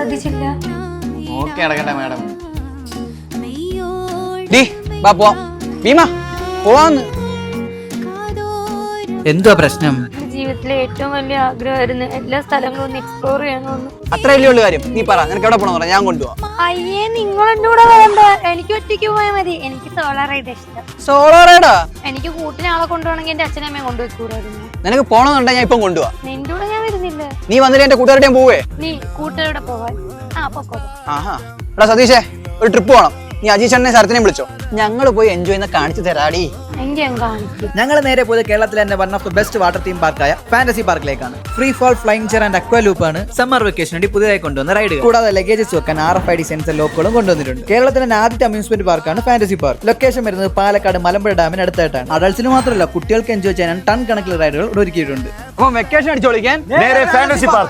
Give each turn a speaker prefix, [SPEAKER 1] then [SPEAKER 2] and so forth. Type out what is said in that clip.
[SPEAKER 1] ശ്രദ്ധിച്ചില്ല.
[SPEAKER 2] ഓക്കെ നടക്കട്ടെ മാഡം. വാ പോവാം. ഭീമ പോവാന്ന്.
[SPEAKER 3] എന്തുവാ പ്രശ്നം?
[SPEAKER 1] ജീവിതത്തിലെ ഏറ്റവും വലിയ ആഗ്രഹമായിരുന്നു എല്ലാ സ്ഥലങ്ങളും ഒന്ന് എക്സ്പ്ലോർ ചെയ്യണമെന്ന്.
[SPEAKER 2] അത്ര വലിയ ഉള്ള കാര്യം നീ പറ. നിനക്ക് എവിടെ പോകണം? ഞാൻ കൊണ്ടുപോവാം.
[SPEAKER 1] അയ്യേ, നിങ്ങൾ എന്റെ കൂടെ വേണ്ട. എനിക്ക് ഒറ്റയ്ക്ക് പോയാൽ മതി. എനിക്ക് സോളോ റൈഡ് ഇഷ്ടം.
[SPEAKER 2] സോളോ റൈഡാ?
[SPEAKER 1] എനിക്ക് കൂട്ടിന് ആളെ കൊണ്ടുപോകണമെങ്കിൽ എന്റെ അച്ഛനമ്മയെ കൊണ്ടുപോയിക്കൂടായിരുന്നു.
[SPEAKER 2] നിനക്ക് പോണമെന്നുണ്ടെങ്കിൽ ഞാൻ ഇപ്പം കൊണ്ടുപോവാ.
[SPEAKER 1] നിന്റെ കൂടെ ഞാൻ വരുന്നില്ല.
[SPEAKER 2] നീ വന്നില്ല എന്റെ കൂട്ടുകാരുടെ പോവേ.
[SPEAKER 1] നീ കൂട്ടുകാരുടെ പോവാൻ പൊക്കോ.
[SPEAKER 2] ആഹാ എടാ സതീഷേ, ഒരു ട്രിപ്പ് പോകണം. നീ അജീഷ് ചേട്ടനെ ശരത്തിനെ വിളിച്ചോ. ഞങ്ങൾ പോയി എൻജോയ് ചെയ്യുന്ന കാണിച്ചു തരാടി.
[SPEAKER 3] ഞങ്ങൾ നേരെ പോയത് കേരളത്തിലെ തന്നെ one of the best water theme പാർക്കായ ഫാന്റസി പാർക്കിലേക്കാണ്. Free fall, flying chair and aqua loop ആണ് സമ്മർ വെക്കേഷൻ വേണ്ടി പുതിയതായി കൊണ്ടുവന്ന റൈഡ്. കൂടാതെ ലഗേജസ് വെക്കാൻ RFID സെൻസർ ലോക്കുകളും കൊണ്ടുവന്നിട്ടുണ്ട്. കേരളത്തിലെ ആദ്യത്തെ അമ്യൂസ്മെന്റ് പാർക്കാണ് ഫാന്റസി പാർക്ക്. ലൊക്കേഷൻ വരുന്നത് പാലക്കാട് മലമ്പുഴ ഡാമിന് അടുത്തായിട്ടാണ്. അഡൾട്സിന് മാത്രമല്ല കുട്ടികൾക്ക് എൻജോയ് ചെയ്യാൻ ടൺ കണക്കിൽ റൈഡുകൾ ഒരുക്കിയിട്ടുണ്ട്.
[SPEAKER 2] അപ്പൊ വെക്കേഷൻ അടിച്ചു പൊളിക്കാൻ
[SPEAKER 4] നേരെ ഫാന്റസി പാർക്ക്.